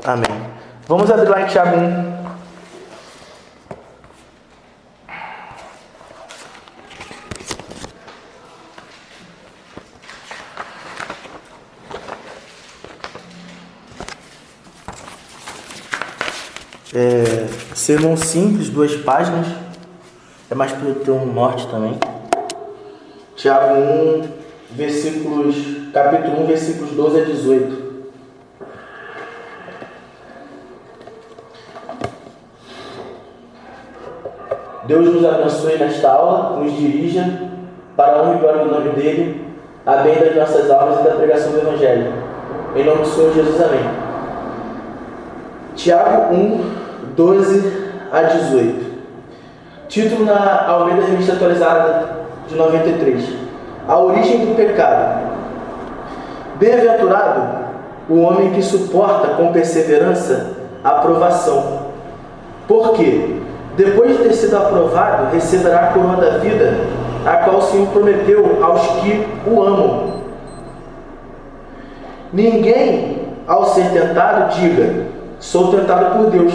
Amém. Vamos abrir lá em Tiago 1. Sermão simples, 2 páginas. É mais para ter um norte também. Tiago 1, capítulo 1, versículos 12 a 18. Deus nos abençoe nesta aula, nos dirija para a honra e glória do nome dele, a bem das nossas almas e da pregação do Evangelho. Em nome do Senhor Jesus, amém. Tiago 1, 12 a 18. Título na Almeida Revista Atualizada de 93. A origem do pecado. Bem-aventurado o homem que suporta com perseverança a provação. Porque, depois de ter sido aprovado, receberá a coroa da vida, a qual o Senhor prometeu aos que o amam. Ninguém, ao ser tentado, diga: sou tentado por Deus.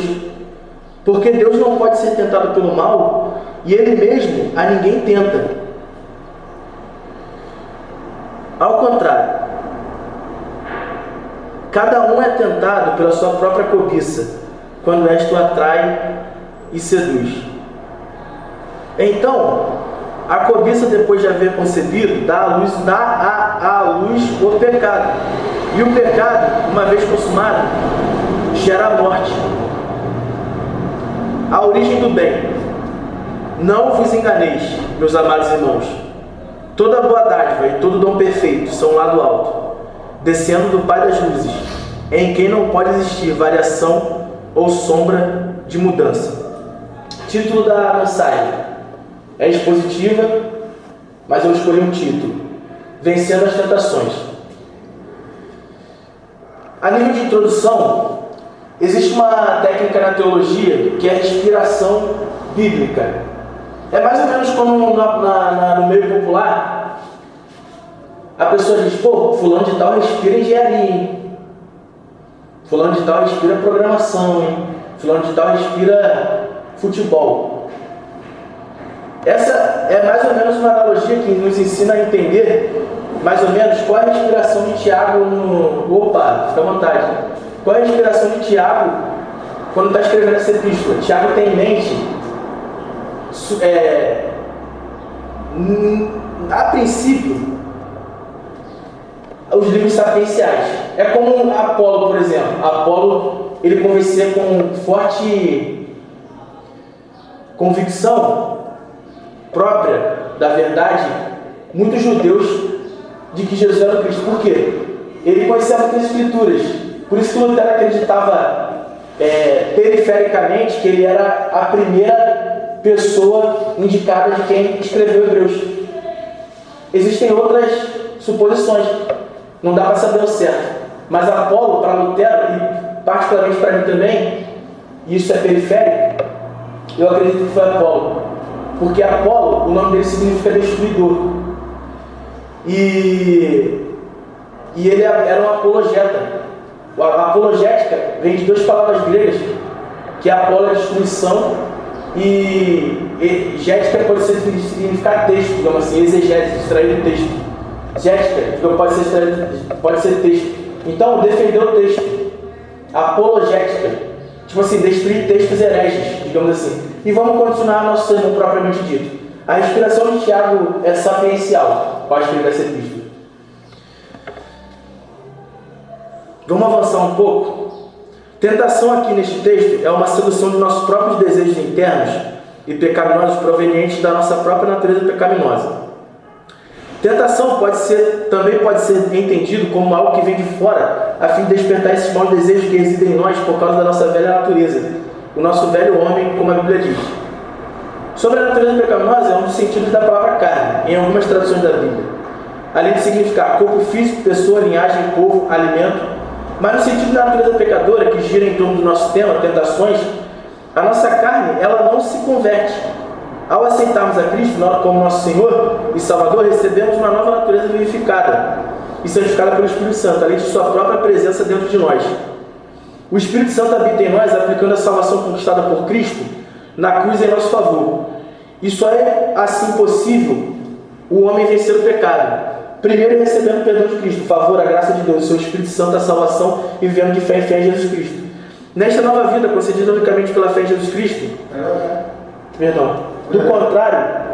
Porque Deus não pode ser tentado pelo mal, e Ele mesmo a ninguém tenta. Ao contrário, cada um é tentado pela sua própria cobiça, quando esta o atrai e seduz. Então, a cobiça, depois de haver concebido, dá à luz o pecado. E o pecado, uma vez consumado, gera a morte. A origem do bem. Não vos enganeis, meus amados irmãos. Toda boa dádiva e todo dom perfeito são lá do alto, descendo do Pai das luzes, em quem não pode existir variação ou sombra de mudança. Título da mensagem é expositiva, mas eu escolhi um título: Vencendo as Tentações. A nível de introdução, existe uma técnica na teologia que é a respiração bíblica. É mais ou menos como no meio popular, a pessoa diz: pô, fulano de tal respira engenharia, hein? Fulano de tal respira programação, hein? Fulano de tal respira futebol. Essa é mais ou menos uma analogia que nos ensina a entender mais ou menos qual é a respiração de Tiago Opa, fica à vontade. Qual é a respiração de Tiago quando está escrevendo essa epístola? Tiago tem em mente, a princípio, os livros sapienciais. É como Apolo, por exemplo. Apolo, ele convencia com forte convicção própria da verdade muitos judeus de que Jesus era o Cristo. Por quê? Ele conhecia muitas escrituras. Por isso que Lutero acreditava perifericamente que ele era a primeira pessoa indicada de quem escreveu Hebreus. Existem outras suposições, não dá para saber o certo. Mas Apolo, para Lutero, e particularmente para mim também, e isso é periférico, eu acredito que foi Apolo. Porque Apolo, o nome dele significa destruidor. E ele era um apologeta. A apologética vem de 2 palavras gregas, que Apolo é destruição e gética pode significar texto, digamos assim, exegese, extrair do texto. Gética pode ser texto. Então, defender o texto. Apologética, tipo assim, destruir textos hereges, digamos assim. E vamos continuar nosso sermão propriamente dito. A respiração de Tiago é sapiencial, para escrever essa epístola. Vamos avançar um pouco. Tentação aqui neste texto é uma sedução de nossos próprios desejos internos e pecaminosos provenientes da nossa própria natureza pecaminosa. Tentação também pode ser entendido como algo que vem de fora, a fim de despertar esses maus desejos que residem em nós por causa da nossa velha natureza, o nosso velho homem, como a Bíblia diz. Sobre a natureza pecaminosa é um dos sentidos da palavra carne, em algumas traduções da Bíblia. Além de significar corpo físico, pessoa, linhagem, povo, alimento. Mas no sentido da natureza pecadora, que gira em torno do nosso tema, tentações, a nossa carne, ela não se converte. Ao aceitarmos a Cristo como nosso Senhor e Salvador, recebemos uma nova natureza vivificada e santificada pelo Espírito Santo, além de sua própria presença dentro de nós. O Espírito Santo habita em nós, aplicando a salvação conquistada por Cristo na cruz em nosso favor. E só é assim possível o homem vencer o pecado. Primeiro, recebendo o perdão de Cristo, o favor, a graça de Deus, o seu Espírito Santo, a salvação, e vivendo de fé em fé em Jesus Cristo. Nesta nova vida, concedida unicamente pela fé em Jesus Cristo, do contrário,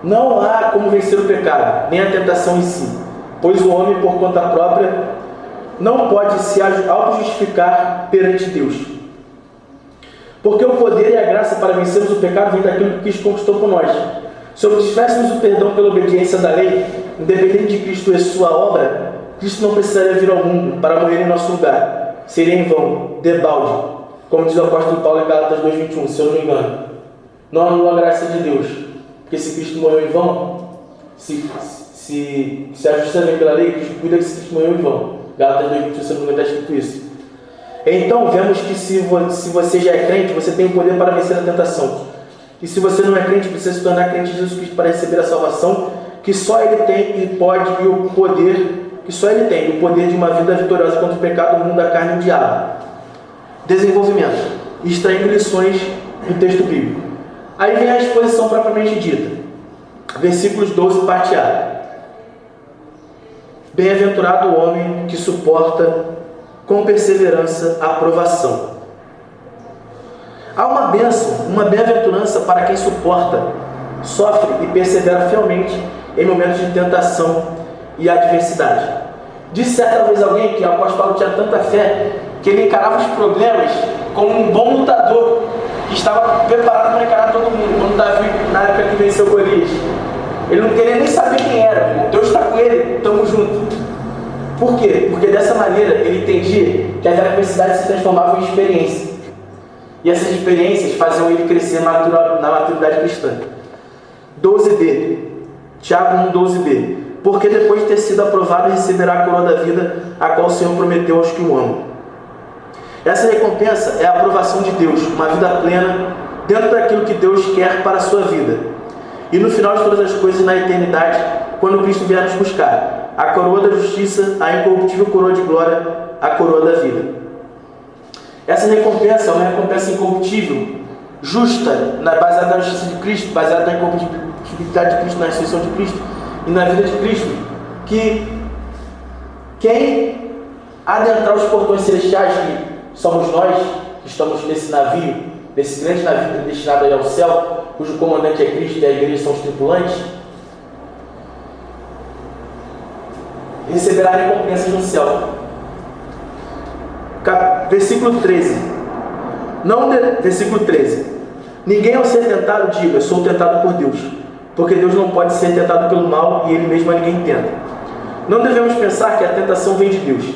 não há como vencer o pecado, nem a tentação em si, pois o homem, por conta própria, não pode se auto-justificar perante Deus. Porque o poder e a graça para vencermos o pecado vem daquilo que Cristo conquistou por nós. Se obtivéssemos o perdão pela obediência da lei, independente de Cristo e sua obra, Cristo não precisaria vir ao mundo para morrer em nosso lugar. Seria em vão, debalde, como diz o apóstolo Paulo em Gálatas 2,21, se eu não me engano. Não anula a graça de Deus, porque se Cristo morreu em vão, se a justiça vem pela lei, Cristo cuida que Cristo morreu em vão. Gálatas 2,21, se eu não me engano, está escrito isso. Então, vemos que se você já é crente, você tem o poder para vencer a tentação. E se você não é crente, precisa se tornar crente em Jesus Cristo para receber a salvação que só Ele tem e pode, e o poder que só Ele tem, o poder de uma vida vitoriosa contra o pecado, o mundo, a carne e o diabo. Desenvolvimento. Extraindo lições do texto bíblico. Aí vem a exposição propriamente dita. Versículos 12, parte A. Bem-aventurado o homem que suporta com perseverança a provação. Há uma bênção, uma bem-aventurança para quem suporta, sofre e persevera fielmente em momentos de tentação e adversidade. Disse certa vez alguém que o apóstolo Paulo tinha tanta fé que ele encarava os problemas como um bom lutador que estava preparado para encarar todo mundo, como Davi na época que venceu Golias. Ele não queria nem saber quem era. Deus está com ele, estamos juntos. Por quê? Porque dessa maneira ele entendia que as adversidades se transformavam em experiência. E essas experiências faziam ele crescer na maturidade cristã. 12b. Tiago 1,12b. Porque depois de ter sido aprovado, receberá a coroa da vida, a qual o Senhor prometeu aos que o amam. Essa recompensa é a aprovação de Deus, uma vida plena, dentro daquilo que Deus quer para a sua vida. E no final de todas as coisas, na eternidade, quando Cristo vier nos buscar, a coroa da justiça, a incorruptível coroa de glória, a coroa da vida. Essa recompensa é uma recompensa incorruptível, justa, baseada na justiça de Cristo, baseada na incorruptibilidade de Cristo, na ressurreição de Cristo e na vida de Cristo, que quem adentrar os portões celestiais, que somos nós, que estamos nesse navio, nesse grande navio destinado aí ao céu, cujo comandante é Cristo e a igreja são os tripulantes, receberá recompensas no céu. Versículo 13. Versículo 13. Ninguém ao ser tentado diga, sou tentado por Deus, porque Deus não pode ser tentado pelo mal e Ele mesmo a ninguém tenta. Não devemos pensar que a tentação vem de Deus.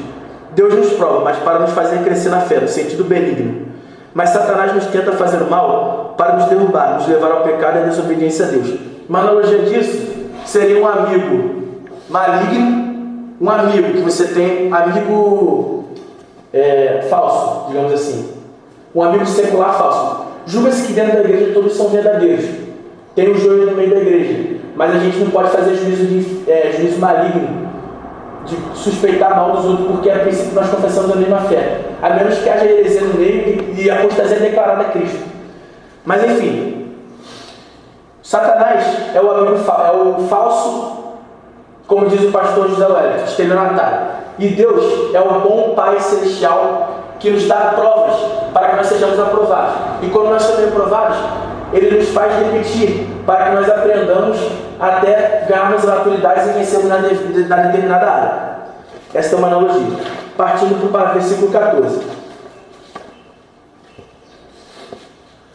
Deus nos prova, mas para nos fazer crescer na fé, no sentido benigno. Mas Satanás nos tenta fazer o mal para nos derrubar, nos levar ao pecado e à desobediência a Deus. Uma analogia disso seria um amigo maligno, um amigo que você tem, amigo falso, digamos assim. Um amigo secular falso. Julga-se que dentro da igreja todos são verdadeiros. Tem o joio no meio da igreja. Mas a gente não pode fazer juízo maligno, de suspeitar mal dos outros, porque a princípio nós confessamos a mesma fé. A menos que haja heresia no meio e a apostasia declarada a Cristo. Mas enfim, Satanás é o falso, como diz o pastor José Wellington, estelionatário. E Deus é o bom Pai Celestial que nos dá provas para que nós sejamos aprovados. E quando nós somos aprovados, Ele nos faz repetir para que nós aprendamos até ganharmos maturidade e vencermos na determinada área. Esta é uma analogia. Partindo para o versículo 14.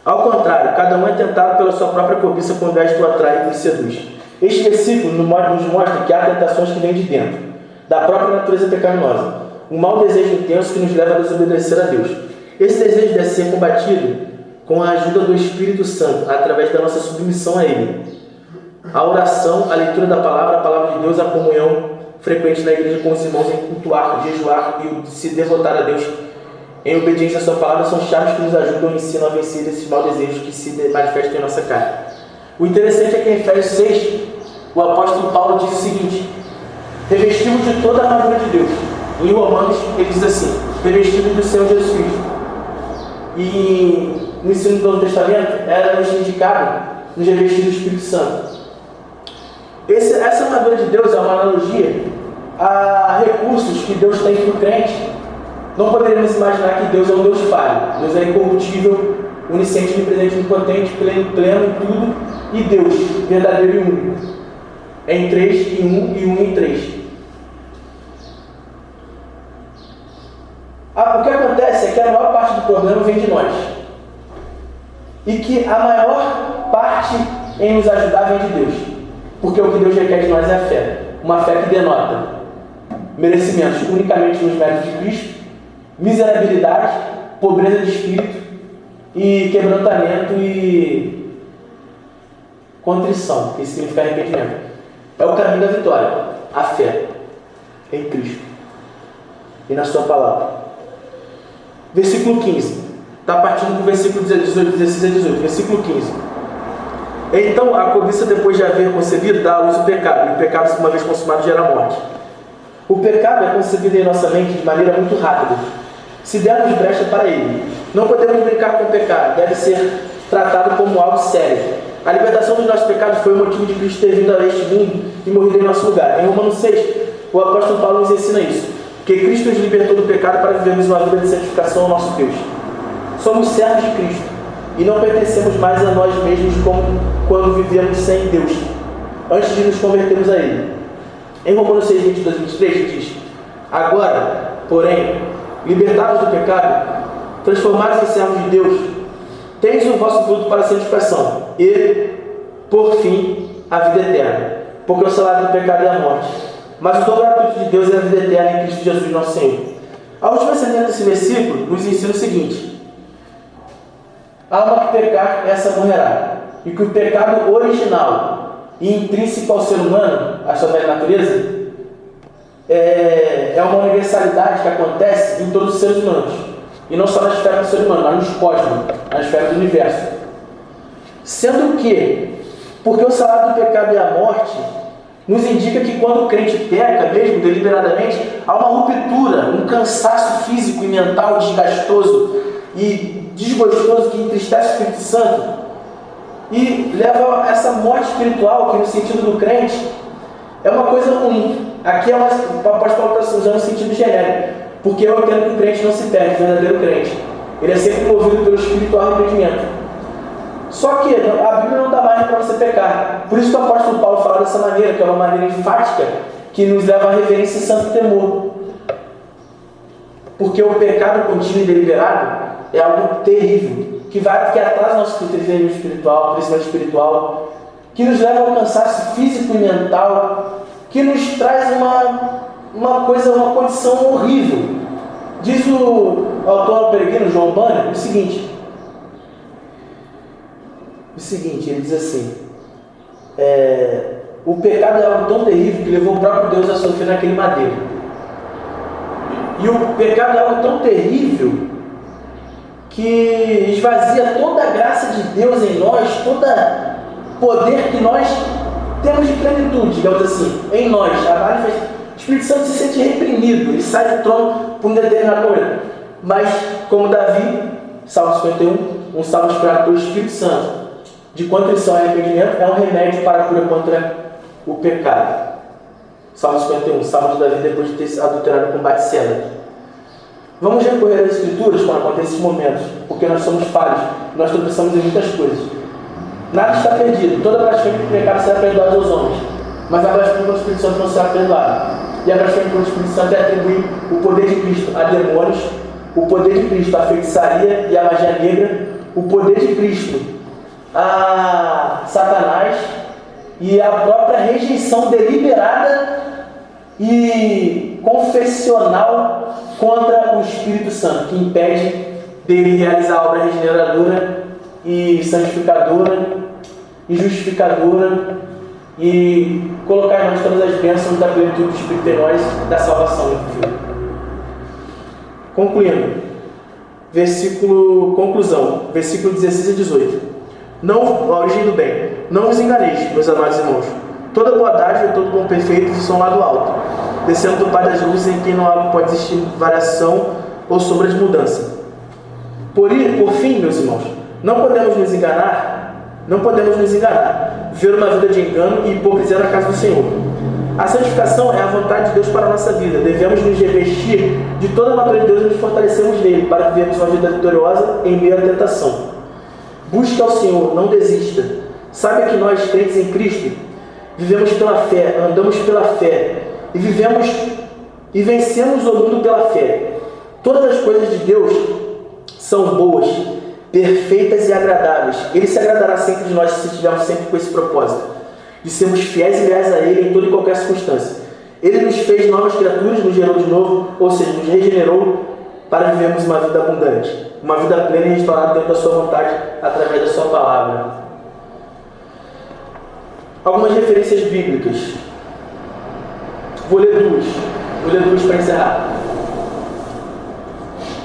Ao contrário, cada um é tentado pela sua própria cobiça quando é o atrai e seduz. Este versículo nos mostra que há tentações que vêm de dentro, da própria natureza pecaminosa. Um mau desejo intenso que nos leva a desobedecer a Deus. Esse desejo deve ser combatido com a ajuda do Espírito Santo, através da nossa submissão a Ele. A oração, a leitura da palavra, a palavra de Deus, a comunhão frequente na igreja com os irmãos, em cultuar, jejuar e se devotar a Deus em obediência à sua palavra são chaves que nos ajudam e ensinam a vencer esses maus desejos que se manifestam em nossa carne. O interessante é que em Efésios 6, o apóstolo Paulo diz o seguinte: revestimos de toda a armadura de Deus. Em Romanos, ele diz assim: revestidos do Senhor Jesus Cristo. E no ensino do Novo Testamento era nos indicado nos revestidos do Espírito Santo. Essa armadura de Deus é uma analogia a recursos que Deus tem para o crente. Não poderíamos imaginar que Deus é um Deus falho. Deus é incorruptível, onisciente, onipresente, onipotente, pleno em tudo, e Deus, verdadeiro e único. É em três, em um e um em três. O que acontece é que a maior parte do problema vem de nós. E que a maior parte em nos ajudar vem de Deus. Porque o que Deus requer de nós é a fé. Uma fé que denota merecimentos unicamente nos méritos de Cristo, miserabilidade, pobreza de espírito e quebrantamento e contrição, que significa arrependimento. É o caminho da vitória, a fé em Cristo e na sua palavra. Versículo 15. Está partindo do versículo 16 a 18. Versículo 15. Então a cobiça, depois de haver concebido, dá à luz o pecado. E o pecado, uma vez consumado, gera morte. O pecado é concebido em nossa mente de maneira muito rápida. Se dermos brecha para ele, não podemos brincar com o pecado. Deve ser tratado como algo sério. A libertação dos nossos pecados foi o motivo de Cristo ter vindo a este mundo e morrido em nosso lugar. Em Romanos 6, o apóstolo Paulo nos ensina isso. Que Cristo nos libertou do pecado para vivermos uma vida de santificação ao nosso Deus. Somos servos de Cristo e não pertencemos mais a nós mesmos como quando vivemos sem Deus, antes de nos convertermos a Ele. Em Romanos 6, 22 e 23 diz: agora, porém, libertados do pecado, transformados em servos de Deus, tendes o vosso fruto para a santificação e, por fim, a vida eterna. Porque o salário do pecado é a morte, mas o dom gratuito de Deus é a vida eterna em Cristo Jesus nosso Senhor. A última sentença desse versículo nos ensina o seguinte: alma que pecar, essa morrerá. E que o pecado original e intrínseco ao ser humano, a sua velha natureza, é uma universalidade que acontece em todos os seres humanos. E não só na esfera do ser humano, mas nos cosmos, na esfera do universo. Sendo que, porque o salário do pecado é a morte, nos indica que quando o crente peca, mesmo deliberadamente, há uma ruptura, um cansaço físico e mental desgastoso e desgostoso que entristece o Espírito Santo e leva a essa morte espiritual, que no sentido do crente é uma coisa ruim. Aqui o apóstolo Paulo está usando no sentido genérico, porque eu entendo que o crente não se perde, o verdadeiro crente. Ele é sempre movido pelo Espírito ao arrependimento. Só que a Bíblia não dá margem para você pecar. Por isso que o apóstolo Paulo fala dessa maneira, que é uma maneira enfática, que nos leva à reverência e santo temor. Porque o pecado contínuo e deliberado é algo terrível, que atrasa nosso crescimento espiritual, que nos leva ao cansaço físico e mental, que nos traz uma condição horrível. Diz o autor peregrino, João Banner, o seguinte, ele diz assim: o pecado é algo tão terrível que levou o próprio Deus a sofrer naquele madeiro. E o pecado é algo tão terrível que esvazia toda a graça de Deus em nós, todo poder que nós temos de plenitude, digamos assim, em nós. O Espírito Santo se sente reprimido, ele sai do trono por um determinado momento. Mas, como Davi, Salmo 51, um salmo inspirado pelo Espírito Santo, de contrição e arrependimento, é um remédio para a cura contra o pecado. Salmo 51, salmo de Davi depois de ter adulterado com Batseba. Vamos recorrer às Escrituras quando acontecem esses momentos, porque nós somos falhos, nós tropeçamos em muitas coisas. Nada está perdido, toda blasfêmia do pecado será perdoada aos homens, mas a blasfêmia contra o Espírito Santo não será perdoada. E a blasfêmia contra o Espírito Santo é atribuir o poder de Cristo a demônios, o poder de Cristo à feitiçaria e à magia negra, o poder de Cristo a Satanás e a própria rejeição deliberada e confessional contra o Espírito Santo, que impede dele realizar a obra regeneradora e santificadora e justificadora e colocar em nós todas as bênçãos da plenitude do Espírito em nós, da salvação, enfim. Concluindo, conclusão, versículo 16 a 18. A origem do bem. Não vos enganeis, meus amados irmãos. Toda boa dádiva e todo bom perfeito são lá do alto, descendo do Pai das luzes, em quem não pode existir variação ou sombra de mudança. Por fim, meus irmãos, não podemos nos enganar, viver uma vida de engano e hipocrisia na casa do Senhor. A santificação é a vontade de Deus para a nossa vida. Devemos nos revestir de toda a natureza de Deus e nos fortalecermos nele para vivermos uma vida vitoriosa em meio à tentação. Busque ao Senhor, não desista. Saiba que nós, crentes em Cristo, vivemos pela fé, andamos pela fé e vivemos e vencemos o mundo pela fé. Todas as coisas de Deus são boas, perfeitas e agradáveis. Ele se agradará sempre de nós se estivermos sempre com esse propósito, de sermos fiéis e leais a Ele em toda e qualquer circunstância. Ele nos fez novas criaturas, nos gerou de novo, ou seja, nos regenerou para vivermos uma vida abundante, uma vida plena e restaurada dentro da sua vontade, através da sua palavra. Algumas referências bíblicas. Vou ler duas para encerrar.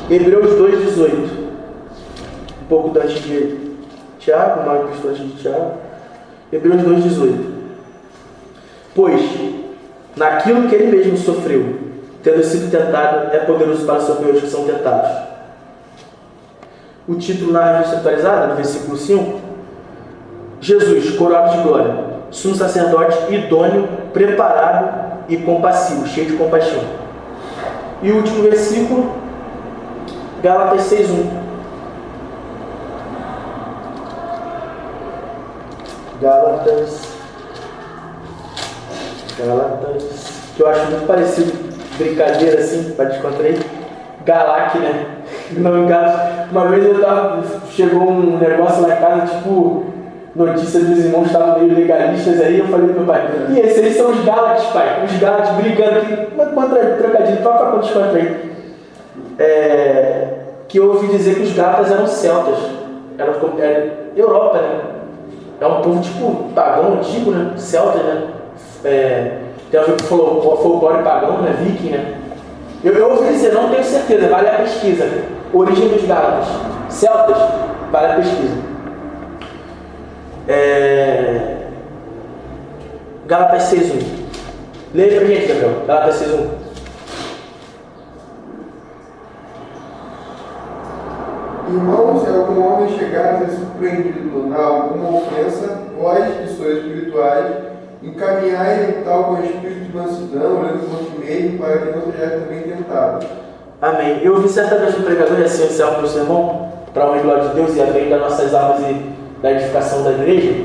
Hebreus 2,18. Um pouco antes de Tiago, uma epístola antes de Tiago. Hebreus 2,18. Pois, naquilo que ele mesmo sofreu, tendo sido tentado, é poderoso para socorrer os que são tentados. O título na revista atualizada, no versículo 5, Jesus, coroado de glória, sumo sacerdote idôneo, preparado e compassivo, cheio de compaixão. E o último versículo, Gálatas 6,1. Gálatas, que eu acho muito parecido, brincadeira assim, para descontrair. Galac, né? Não, uma vez chegou um negócio lá em casa, tipo, notícia dos irmãos estavam meio legalistas aí, eu falei pro meu pai, e esses aí são os Gálatas, pai, os Gálatas brincando aqui, trocadilho, para descontrair. Que eu ouvi dizer que os Gálatas eram celtas, era Europa, né? É um povo tipo pagão antigo, né? Celta, né? Tem a ver com folclore pagão, né? Viking, né? Eu ouvi dizer, não tenho certeza, vale a pesquisa. Origem dos Gálatas, celtas, vale a pesquisa. Gálatas 6,1. Leia pra gente, Gabriel. Gálatas 6,1. Irmãos, se algum homem chegar a ser surpreendido a alguma ofensa, vós que sois espirituais, encaminhai tal com espírito de mansidão, olhando por meio, para que não seja também tentado. Amém. Eu ouvi certa vez um pregador, e assim eu encerro meu sermão, para a honra e glória de Deus e a bem das nossas almas e da edificação da igreja.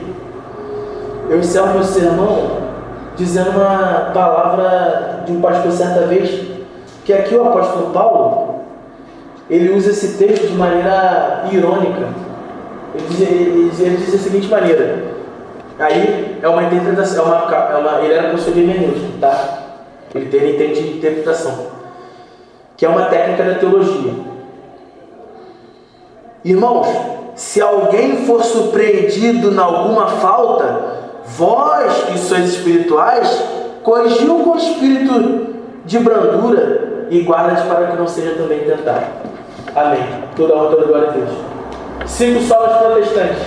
Eu encerro meu sermão dizendo uma palavra de um pastor certa vez, que aqui o apóstolo Paulo, ele usa esse texto de maneira irônica. Ele diz da seguinte maneira. Aí é uma interpretação, ele era professor de hermenêutica, tá? Ele entende interpretação, que é uma técnica da teologia. Irmãos, se alguém for surpreendido em alguma falta, vós que sois espirituais, corrigiu com espírito de brandura e guarda-te para que não seja também tentado. Amém. Toda a honra e toda a glória a Deus. 5 solas protestantes.